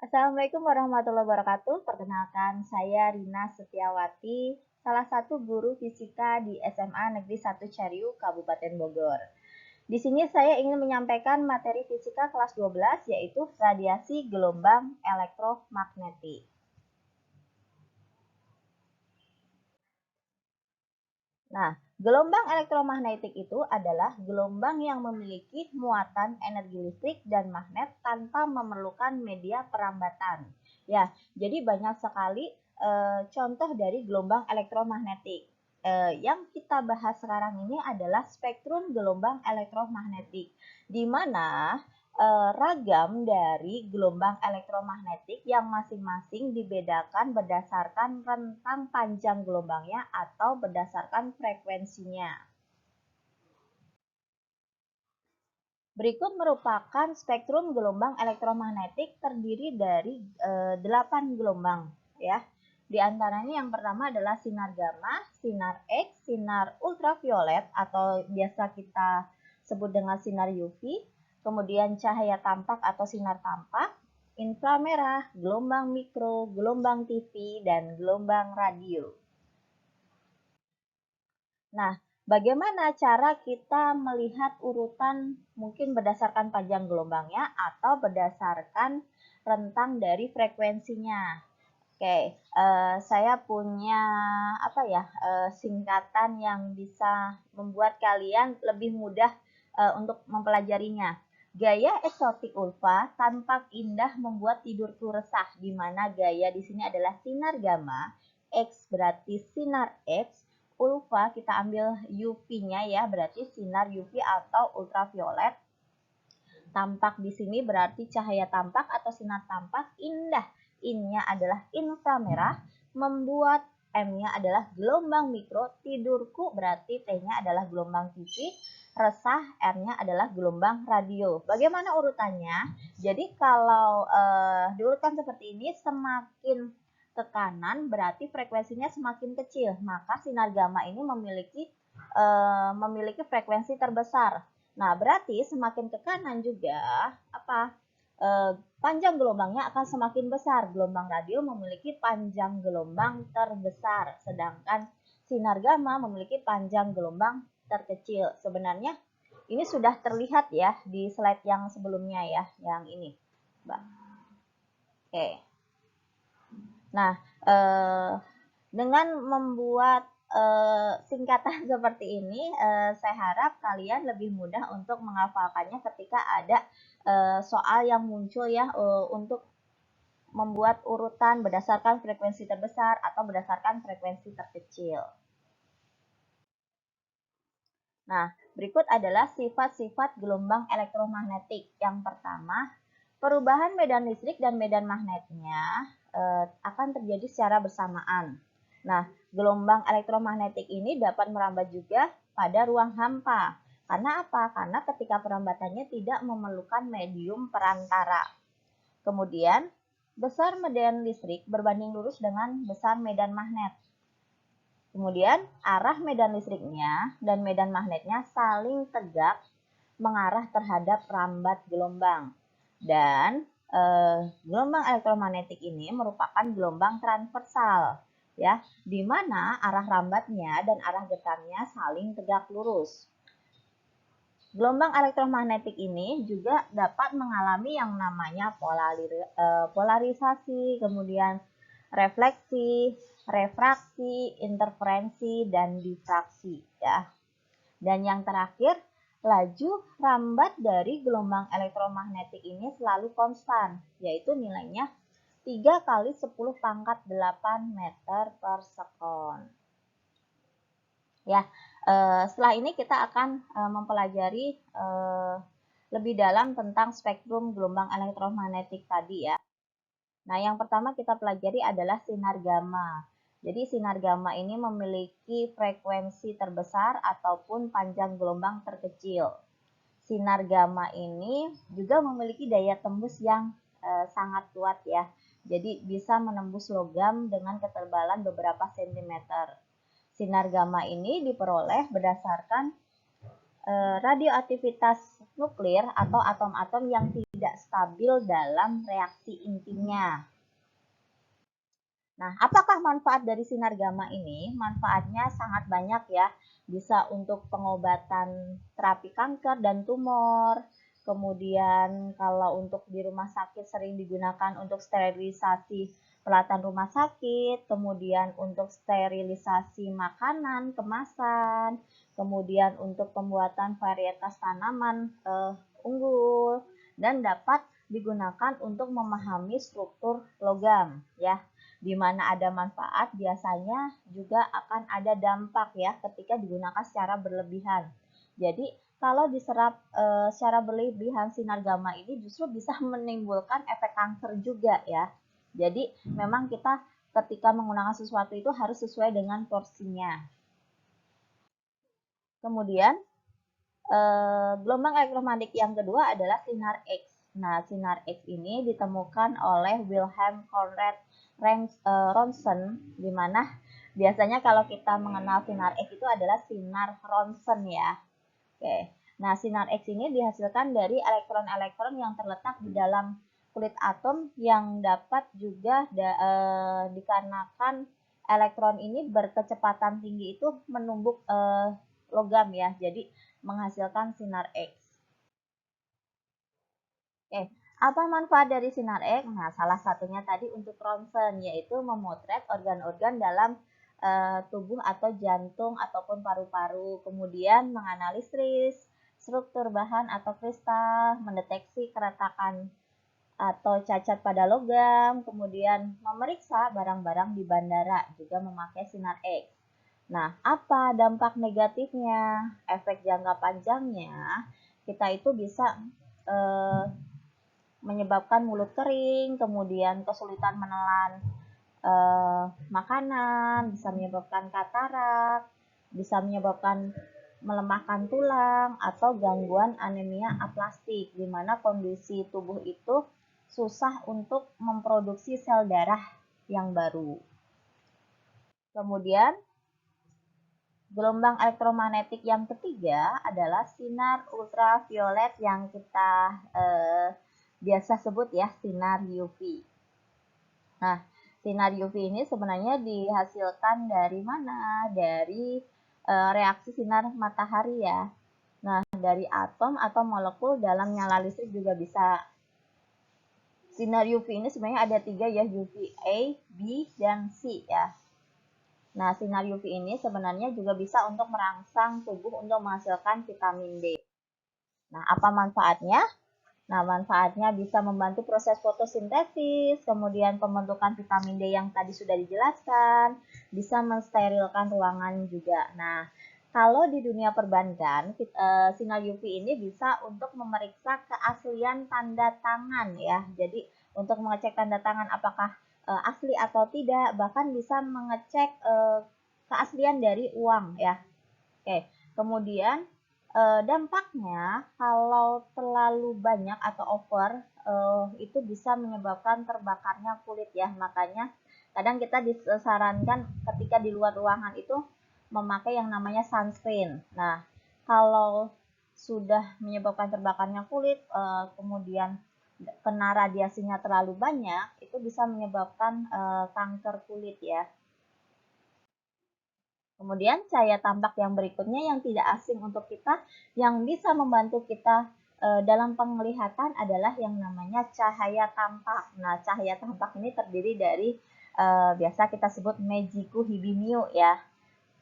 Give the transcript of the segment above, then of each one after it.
Assalamualaikum warahmatullahi wabarakatuh. Perkenalkan, saya Rina Setiawati, salah satu guru fisika di SMA Negeri 1 Cariu, Kabupaten Bogor. Di sini saya ingin menyampaikan materi fisika kelas 12, yaitu radiasi gelombang elektromagnetik. Nah, gelombang elektromagnetik itu adalah gelombang yang memiliki muatan energi listrik dan magnet tanpa memerlukan media perambatan. Ya, jadi banyak sekali contoh dari gelombang elektromagnetik. Yang kita bahas sekarang ini adalah spektrum gelombang elektromagnetik, di mana ragam dari gelombang elektromagnetik yang masing-masing dibedakan berdasarkan rentang panjang gelombangnya atau berdasarkan frekuensinya. Berikut merupakan spektrum gelombang elektromagnetik terdiri dari 8 gelombang ya. Di antaranya yang pertama adalah sinar gamma, sinar X, sinar ultraviolet atau biasa kita sebut dengan sinar UV, kemudian cahaya tampak atau sinar tampak, inframerah, gelombang mikro, gelombang TV, dan gelombang radio. Nah, bagaimana cara kita melihat urutan mungkin berdasarkan panjang gelombangnya atau berdasarkan rentang dari frekuensinya? Oke, saya punya singkatan yang bisa membuat kalian lebih mudah untuk mempelajarinya. Gaya eksotik ulfa tampak indah membuat tidurku resah, di mana gaya di sini adalah sinar gamma, X berarti sinar X, ulfa kita ambil UV-nya ya, berarti sinar UV atau ultraviolet. Tampak di sini berarti cahaya tampak atau sinar tampak, indah. In-nya adalah inframerah, membuat M-nya adalah gelombang mikro, tidurku berarti T-nya adalah gelombang TV, resah R-nya adalah gelombang radio. Bagaimana urutannya? Jadi kalau diurutkan seperti ini, semakin ke kanan berarti frekuensinya semakin kecil, maka sinar gamma ini memiliki frekuensi terbesar. Nah, berarti semakin ke kanan juga panjang gelombangnya akan semakin besar. Gelombang radio memiliki panjang gelombang terbesar, sedangkan sinar gamma memiliki panjang gelombang terkecil. Sebenarnya ini sudah terlihat ya di slide yang sebelumnya ya, yang ini, Mbak. Oke. Nah, dengan membuat singkatan seperti ini, saya harap kalian lebih mudah untuk menghafalkannya ketika ada soal yang muncul ya, untuk membuat urutan berdasarkan frekuensi terbesar atau berdasarkan frekuensi terkecil. Nah, berikut adalah sifat-sifat gelombang elektromagnetik. Yang pertama, perubahan medan listrik dan medan magnetnya akan terjadi secara bersamaan. Nah, gelombang elektromagnetik ini dapat merambat juga pada ruang hampa. Karena apa? Karena ketika perambatannya tidak memerlukan medium perantara. Kemudian, besar medan listrik berbanding lurus dengan besar medan magnet. Kemudian, arah medan listriknya dan medan magnetnya saling tegak mengarah terhadap rambat gelombang. Dan gelombang elektromagnetik ini merupakan gelombang transversal, ya, di mana arah rambatnya dan arah getarnya saling tegak lurus. Gelombang elektromagnetik ini juga dapat mengalami yang namanya polarisasi, kemudian refleksi, refraksi, interferensi, dan difraksi ya. Dan yang terakhir, laju rambat dari gelombang elektromagnetik ini selalu konstan, yaitu nilainya 3 kali 10 pangkat 8 meter per sekon. Ya, setelah ini kita akan mempelajari lebih dalam tentang spektrum gelombang elektromagnetik tadi ya. Nah, yang pertama kita pelajari adalah sinar gamma. Jadi sinar gamma ini memiliki frekuensi terbesar ataupun panjang gelombang terkecil. Sinar gamma ini juga memiliki daya tembus yang sangat kuat ya. Jadi bisa menembus logam dengan ketebalan beberapa sentimeter. Sinar gamma ini diperoleh berdasarkan radioaktivitas nuklir atau atom-atom yang tidak tidak stabil dalam reaksi intinya. Nah, apakah manfaat dari sinar gamma ini? Manfaatnya sangat banyak ya. Bisa untuk pengobatan terapi kanker dan tumor. Kemudian kalau untuk di rumah sakit sering digunakan untuk sterilisasi peralatan rumah sakit, kemudian untuk sterilisasi makanan, kemasan, kemudian untuk pembuatan varietas tanaman unggul, dan dapat digunakan untuk memahami struktur logam ya. Di mana ada manfaat biasanya juga akan ada dampak ya ketika digunakan secara berlebihan. Jadi kalau diserap secara berlebihan sinar gamma ini justru bisa menimbulkan efek kanker juga ya. Jadi memang kita ketika menggunakan sesuatu itu harus sesuai dengan porsinya. Kemudian gelombang elektromagnetik yang kedua adalah sinar X. Nah, sinar X ini ditemukan oleh Wilhelm Conrad Rontgen, di mana biasanya kalau kita mengenal sinar X itu adalah sinar Rontgen ya. Oke. Nah, sinar X ini dihasilkan dari elektron-elektron yang terletak di dalam kulit atom yang dapat juga dikarenakan elektron ini berkecepatan tinggi itu menumbuk logam ya. Jadi menghasilkan sinar X. Oke, apa manfaat dari sinar X? Nah, salah satunya tadi untuk ronsen, yaitu memotret organ-organ dalam tubuh atau jantung ataupun paru-paru, kemudian menganalisis struktur bahan atau kristal, mendeteksi keretakan atau cacat pada logam, kemudian memeriksa barang-barang di bandara juga memakai sinar X. Nah, apa dampak negatifnya? Efek jangka panjangnya, kita itu bisa menyebabkan mulut kering, kemudian kesulitan menelan makanan, bisa menyebabkan katarak, bisa menyebabkan melemahkan tulang, atau gangguan anemia aplastik, di mana kondisi tubuh itu susah untuk memproduksi sel darah yang baru. Kemudian, gelombang elektromagnetik yang ketiga adalah sinar ultraviolet yang kita biasa sebut ya sinar UV. Nah, sinar UV ini sebenarnya dihasilkan dari mana? Dari reaksi sinar matahari ya. Nah, dari atom atau molekul dalam nyala listrik juga bisa. Sinar UV ini sebenarnya ada 3 ya, UVA, B, dan C ya. Nah, sinar UV ini sebenarnya juga bisa untuk merangsang tubuh untuk menghasilkan vitamin D. Nah, apa manfaatnya? Nah, manfaatnya bisa membantu proses fotosintesis, kemudian pembentukan vitamin D yang tadi sudah dijelaskan, bisa mensterilkan ruangan juga. Nah, kalau di dunia perbankan, sinar UV ini bisa untuk memeriksa keaslian tanda tangan ya. Jadi, untuk mengecek tanda tangan apakah asli atau tidak, bahkan bisa mengecek keaslian dari uang ya. Oke, kemudian dampaknya kalau terlalu banyak atau over itu bisa menyebabkan terbakarnya kulit ya. Makanya kadang kita disarankan ketika di luar ruangan itu memakai yang namanya sunscreen. Nah, kalau sudah menyebabkan terbakarnya kulit, kemudian kena radiasinya terlalu banyak, itu bisa menyebabkan kanker kulit ya. Kemudian cahaya tampak yang berikutnya yang tidak asing untuk kita, yang bisa membantu kita dalam penglihatan adalah yang namanya cahaya tampak. Nah, cahaya tampak ini terdiri dari biasa kita sebut Meiji-ku Hibiniu ya.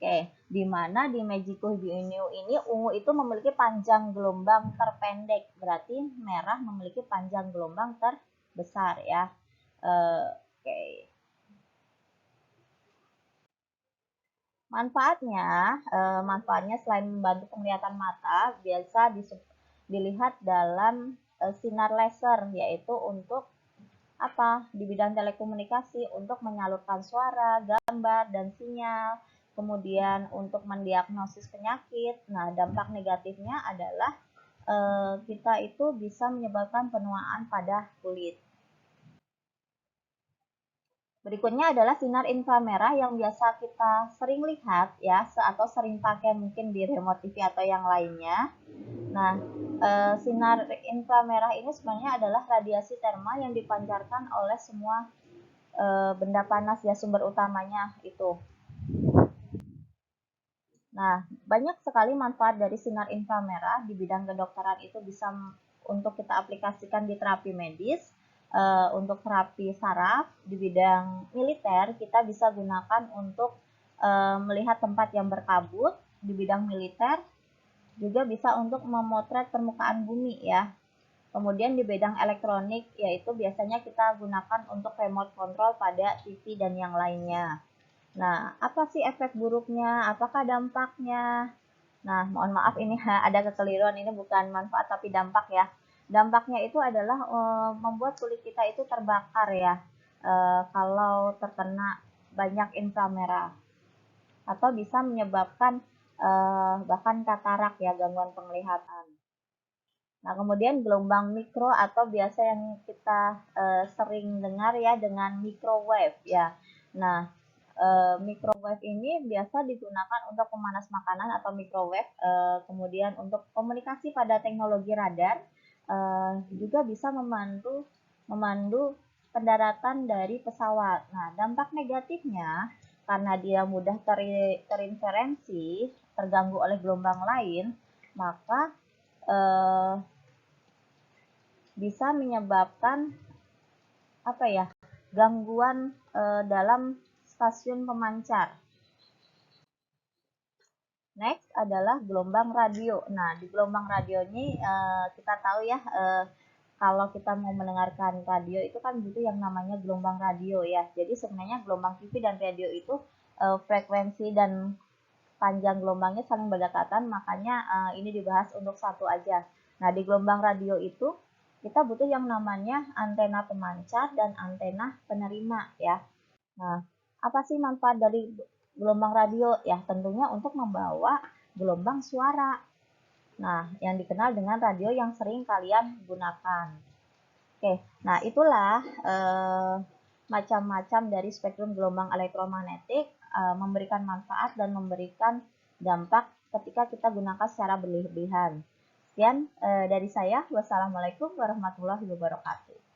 Oke, di mana di Meiji-ku Hibiniu ini ungu itu memiliki panjang gelombang terpendek, berarti merah memiliki panjang gelombang terbesar ya. Oke. Manfaatnya selain membantu penglihatan mata, biasa dilihat dalam sinar laser, yaitu untuk apa? Di bidang telekomunikasi untuk menyalurkan suara, gambar, dan sinyal. Kemudian untuk mendiagnosis penyakit. Nah, dampak negatifnya adalah kita itu bisa menyebabkan penuaan pada kulit. Berikutnya adalah sinar inframerah yang biasa kita sering lihat ya, atau sering pakai mungkin di remote TV atau yang lainnya. Nah, sinar inframerah ini sebenarnya adalah radiasi termal yang dipancarkan oleh semua benda panas ya, sumber utamanya itu. Nah, banyak sekali manfaat dari sinar inframerah di bidang kedokteran. Itu bisa untuk kita aplikasikan di terapi medis, untuk terapi saraf. Di bidang militer kita bisa gunakan untuk melihat tempat yang berkabut. Di bidang militer juga bisa untuk memotret permukaan bumi ya. Kemudian di bidang elektronik, yaitu biasanya kita gunakan untuk remote control pada TV dan yang lainnya. Nah, apa sih efek buruknya? Apakah dampaknya? Nah, mohon maaf ini ada kekeliruan, ini bukan manfaat tapi dampak ya. Dampaknya itu adalah membuat kulit kita itu terbakar ya, kalau terkena banyak inframerah, atau bisa menyebabkan bahkan katarak ya, gangguan penglihatan. Nah, kemudian gelombang mikro atau biasa yang kita sering dengar ya dengan microwave ya. Nah, microwave ini biasa digunakan untuk pemanas makanan atau microwave, kemudian untuk komunikasi pada teknologi radar, juga bisa memandu pendaratan dari pesawat. Nah, dampak negatifnya karena dia mudah terinterferensi, terganggu oleh gelombang lain, maka eh, bisa menyebabkan apa ya, gangguan dalam stasiun pemancar. Next adalah gelombang radio. Nah, di gelombang radio ini kita tahu ya, kalau kita mau mendengarkan radio itu kan butuh yang namanya gelombang radio ya. Jadi sebenarnya gelombang TV dan radio itu frekuensi dan panjang gelombangnya saling berdekatan, makanya ini dibahas untuk satu aja. Nah, di gelombang radio itu kita butuh yang namanya antena pemancar dan antena penerima ya. Nah, apa sih manfaat dari gelombang radio? Ya, tentunya untuk membawa gelombang suara. Nah, yang dikenal dengan radio yang sering kalian gunakan. Oke, nah itulah macam-macam dari spektrum gelombang elektromagnetik, memberikan manfaat dan memberikan dampak ketika kita gunakan secara berlebihan. Sekian dari saya. Wassalamualaikum warahmatullahi wabarakatuh.